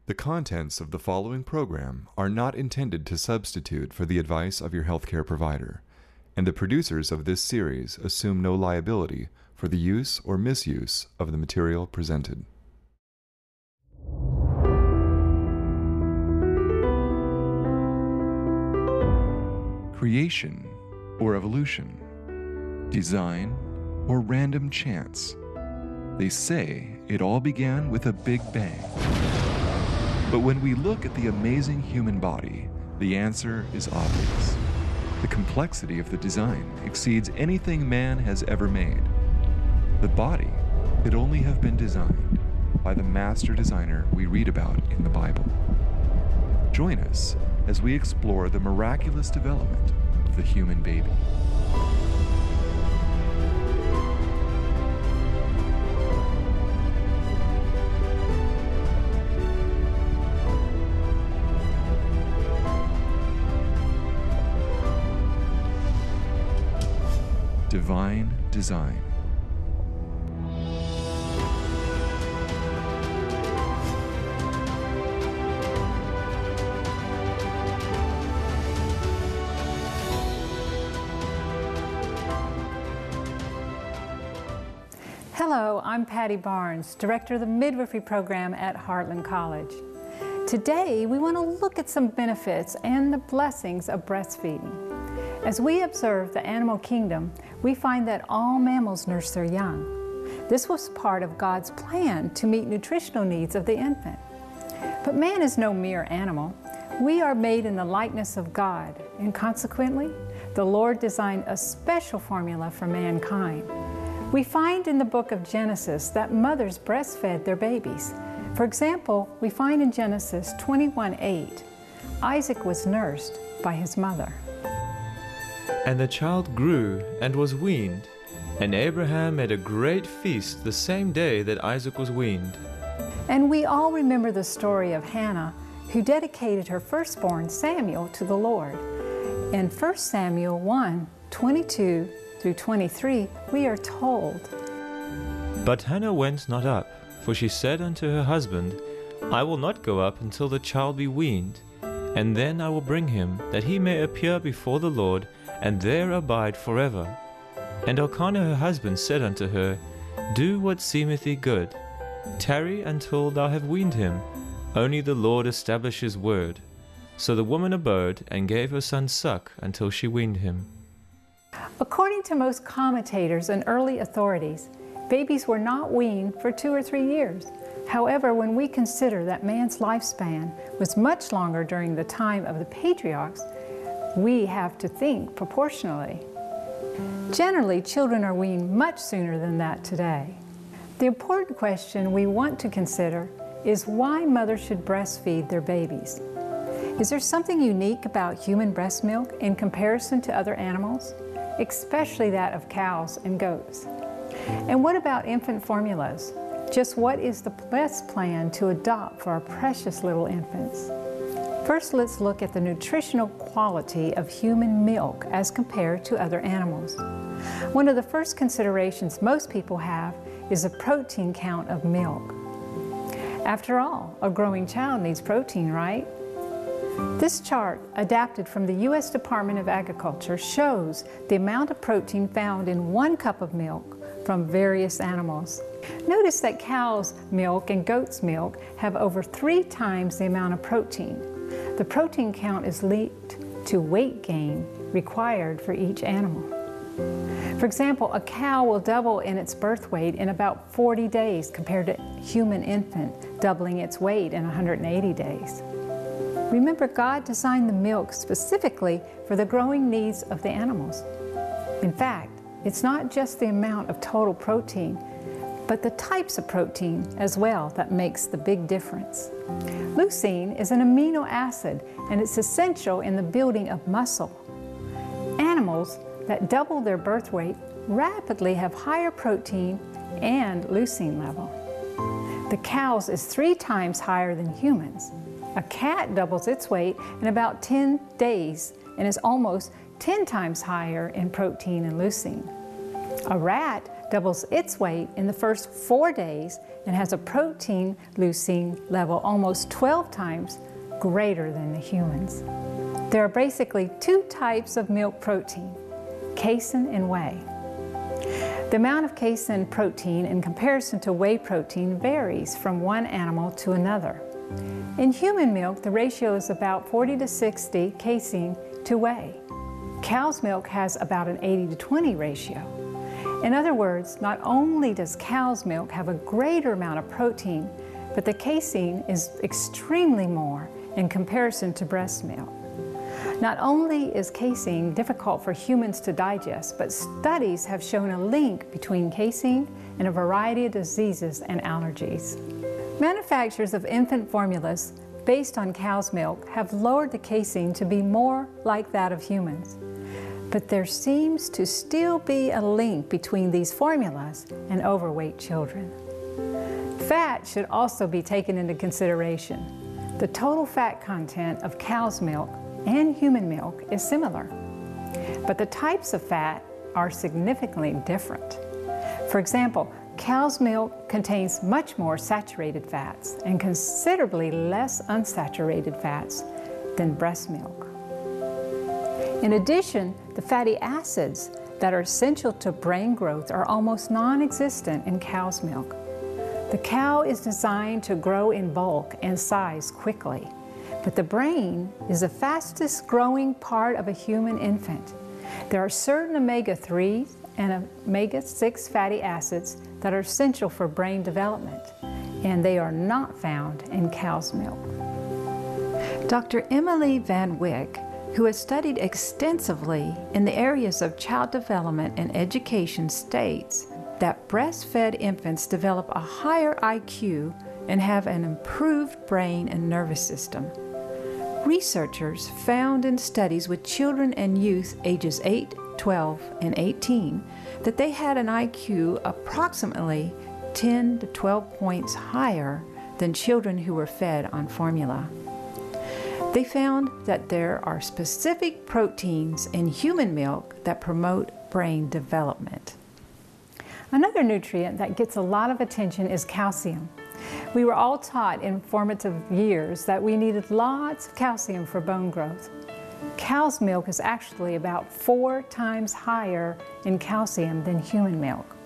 The contents of the following program are not intended to substitute for the advice of your healthcare provider, and the producers of this series assume no liability for the use or misuse of the material presented. Creation or evolution, design or random chance. They say it all began with a big bang. But when we look at the amazing human body, the answer is obvious. The complexity of the design exceeds anything man has ever made. The body could only have been designed by the master designer we read about in the Bible. Join us as we explore the miraculous development of the human baby. Divine design. Hello, I'm Patty Barnes, Director of the Midwifery Program at Heartland College. Today, we want to look at some benefits and the blessings of breastfeeding. As we observe the animal kingdom, we find that all mammals nurse their young. This was part of God's plan to meet nutritional needs of the infant. But man is no mere animal. We are made in the likeness of God, and consequently, the Lord designed a special formula for mankind. We find in the book of Genesis that mothers breastfed their babies. For example, we find in Genesis 21:8, Isaac was nursed by his mother. And the child grew and was weaned, and Abraham made a great feast the same day that Isaac was weaned. And we all remember the story of Hannah, who dedicated her firstborn Samuel to the Lord. In 1 Samuel 1:22 through 23, we are told, But Hannah went not up, for she said unto her husband, I will not go up until the child be weaned, and then I will bring him, that he may appear before the Lord, and there abide forever. And Elkanah her husband said unto her, Do what seemeth thee good. Tarry until thou have weaned him. Only the Lord establish his word. So the woman abode, and gave her son suck until she weaned him. According to most commentators and early authorities, babies were not weaned for 2 or 3 years. However, when we consider that man's lifespan was much longer during the time of the patriarchs, we have to think proportionally. Generally, children are weaned much sooner than that today. The important question we want to consider is why mothers should breastfeed their babies. Is there something unique about human breast milk in comparison to other animals, especially that of cows and goats? And what about infant formulas? Just what is the best plan to adopt for our precious little infants? First, let's look at the nutritional quality of human milk as compared to other animals. One of the first considerations most people have is a protein count of milk. After all, a growing child needs protein, right? This chart, adapted from the U.S. Department of Agriculture, shows the amount of protein found in 1 cup of milk from various animals. Notice that cow's milk and goat's milk have over 3 times the amount of protein. The protein count is linked to weight gain required for each animal. For example, a cow will double in its birth weight in about 40 days compared to a human infant doubling its weight in 180 days. Remember, God designed the milk specifically for the growing needs of the animals. In fact, it's not just the amount of total protein, but the types of protein as well that makes the big difference. Leucine is an amino acid, and it's essential in the building of muscle. Animals that double their birth weight rapidly have higher protein and leucine level. The cow's is 3 times higher than humans. A cat doubles its weight in about 10 days and is almost 10 times higher in protein and leucine. A rat doubles its weight in the first 4 days and has a protein leucine level almost 12 times greater than the humans. There are basically 2 types of milk protein, casein and whey. The amount of casein protein in comparison to whey protein varies from one animal to another. In human milk, the ratio is about 40 to 60 casein to whey. Cow's milk has about an 80 to 20 ratio. In other words, not only does cow's milk have a greater amount of protein, but the casein is extremely more in comparison to breast milk. Not only is casein difficult for humans to digest, but studies have shown a link between casein and a variety of diseases and allergies. Manufacturers of infant formulas based on cow's milk have lowered the casein to be more like that of humans. But there seems to still be a link between these formulas and overweight children. Fat should also be taken into consideration. The total fat content of cow's milk and human milk is similar, but the types of fat are significantly different. For example, cow's milk contains much more saturated fats and considerably less unsaturated fats than breast milk. In addition, the fatty acids that are essential to brain growth are almost non-existent in cow's milk. The cow is designed to grow in bulk and size quickly, but the brain is the fastest growing part of a human infant. There are certain omega-3 and omega-6 fatty acids that are essential for brain development, and they are not found in cow's milk. Dr. Emily Van Wyck, who has studied extensively in the areas of child development and education, states that breastfed infants develop a higher IQ and have an improved brain and nervous system. Researchers found in studies with children and youth ages 8, 12, and 18 that they had an IQ approximately 10 to 12 points higher than children who were fed on formula. They found that there are specific proteins in human milk that promote brain development. Another nutrient that gets a lot of attention is calcium. We were all taught in formative years that we needed lots of calcium for bone growth. Cow's milk is actually about 4 times higher in calcium than human milk.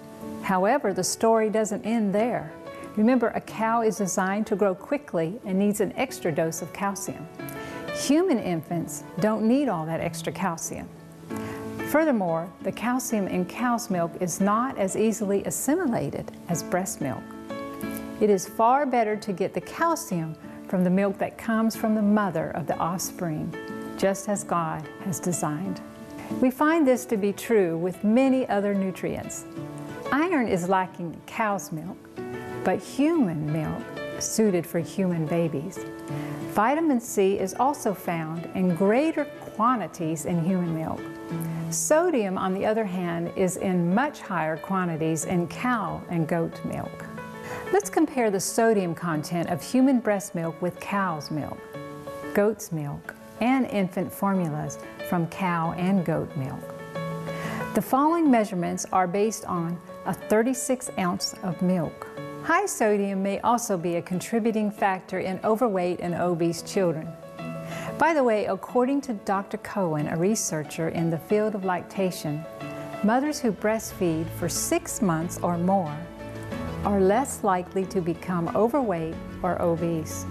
However, the story doesn't end there. Remember, a cow is designed to grow quickly and needs an extra dose of calcium. Human infants don't need all that extra calcium. Furthermore, the calcium in cow's milk is not as easily assimilated as breast milk. It is far better to get the calcium from the milk that comes from the mother of the offspring, just as God has designed. We find this to be true with many other nutrients. Iron is lacking in cow's milk, but human milk is suited for human babies. Vitamin C is also found in greater quantities in human milk. Sodium, on the other hand, is in much higher quantities in cow and goat milk. Let's compare the sodium content of human breast milk with cow's milk, goat's milk, and infant formulas from cow and goat milk. The following measurements are based on a 36 ounce of milk. High sodium may also be a contributing factor in overweight and obese children. By the way, according to Dr. Cohen, a researcher in the field of lactation, mothers who breastfeed for 6 months or more are less likely to become overweight or obese.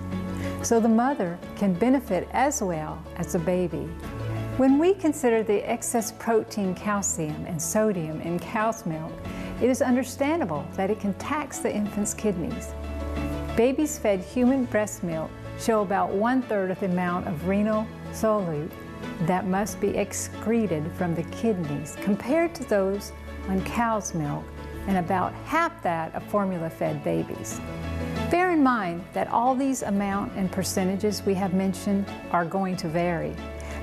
So the mother can benefit as well as the baby. When we consider the excess protein, calcium, and sodium in cow's milk, it is understandable that it can tax the infant's kidneys. Babies fed human breast milk show about 1/3 of the amount of renal solute that must be excreted from the kidneys compared to those on cow's milk, and about half that of formula-fed babies. Bear in mind that all these amount and percentages we have mentioned are going to vary.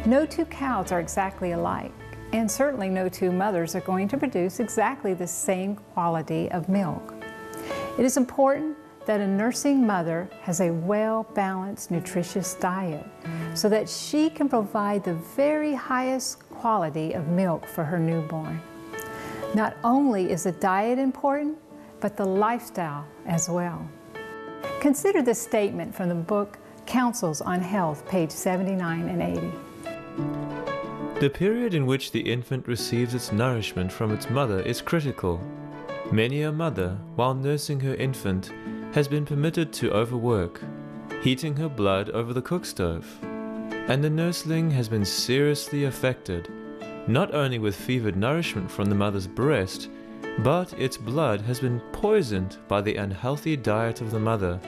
No 2 cows are exactly alike, and certainly no 2 mothers are going to produce exactly the same quality of milk. It is important that a nursing mother has a well-balanced, nutritious diet so that she can provide the very highest quality of milk for her newborn. Not only is the diet important, but the lifestyle as well. Consider this statement from the book Counsels on Health, page 79 and 80. The period in which the infant receives its nourishment from its mother is critical. Many a mother, while nursing her infant, has been permitted to overwork, heating her blood over the cook stove. And the nursling has been seriously affected, not only with fevered nourishment from the mother's breast, but its blood has been poisoned by the unhealthy diet of the mother,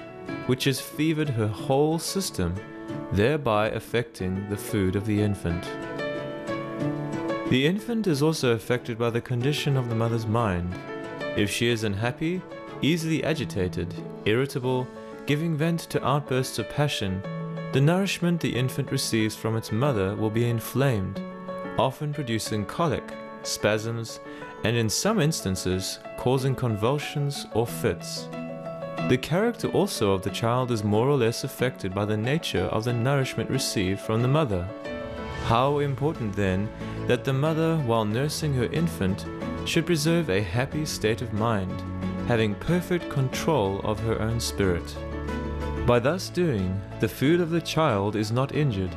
which has fevered her whole system, thereby affecting the food of the infant. The infant is also affected by the condition of the mother's mind. If she is unhappy, easily agitated, irritable, giving vent to outbursts of passion, the nourishment the infant receives from its mother will be inflamed, often producing colic, spasms, and in some instances causing convulsions or fits. The character also of the child is more or less affected by the nature of the nourishment received from the mother. How important then that the mother, while nursing her infant, should preserve a happy state of mind, having perfect control of her own spirit. By thus doing, the food of the child is not injured,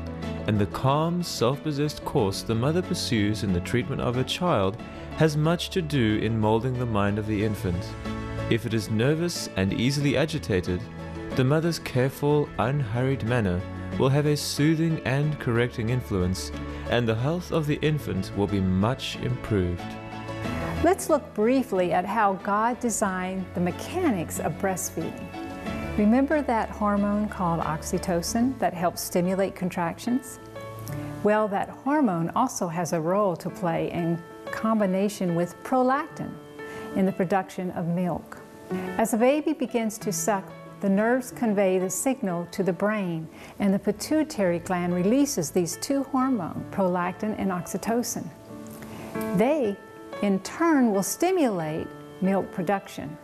and the calm, self-possessed course the mother pursues in the treatment of her child has much to do in molding the mind of the infant. If it is nervous and easily agitated, the mother's careful, unhurried manner will have a soothing and correcting influence, and the health of the infant will be much improved. Let's look briefly at how God designed the mechanics of breastfeeding. Remember that hormone called oxytocin that helps stimulate contractions? Well, that hormone also has a role to play in combination with prolactin in the production of milk. As a baby begins to suck, the nerves convey the signal to the brain, and the pituitary gland releases these two hormones, prolactin and oxytocin. They, in turn, will stimulate milk production.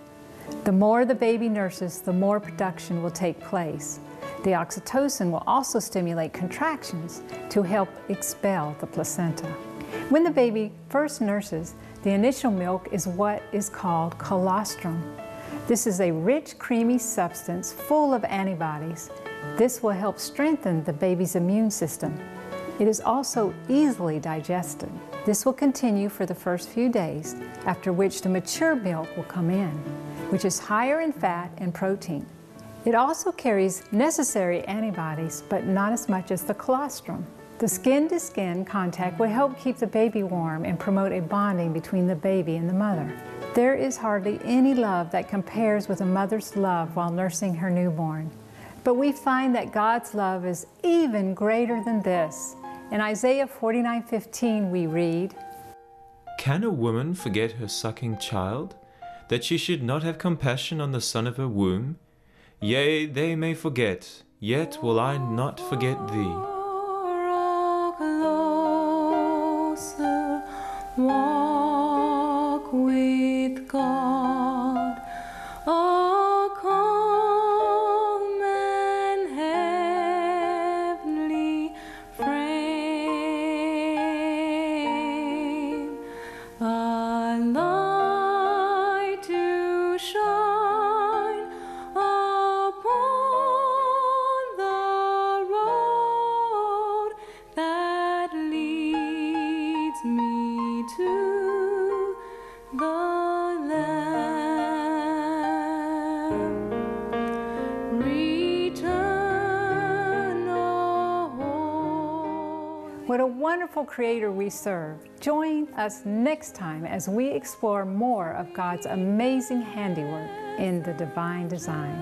The more the baby nurses, the more production will take place. The oxytocin will also stimulate contractions to help expel the placenta. When the baby first nurses, the initial milk is what is called colostrum. This is a rich, creamy substance full of antibodies. This will help strengthen the baby's immune system. It is also easily digested. This will continue for the first few days, after which the mature milk will come in, which is higher in fat and protein. It also carries necessary antibodies, but not as much as the colostrum. The skin-to-skin contact will help keep the baby warm and promote a bonding between the baby and the mother. There is hardly any love that compares with a mother's love while nursing her newborn. But we find that God's love is even greater than this. In Isaiah 49:15 we read, "Can a woman forget her sucking child, that she should not have compassion on the son of her womb? Yea, they may forget, yet will I not forget thee." Walk with God, a calm and heavenly frame, a light to shine upon the road that leads me to the Lamb. Return, oh. What a wonderful Creator we serve. Join us next time as we explore more of God's amazing handiwork in the divine design.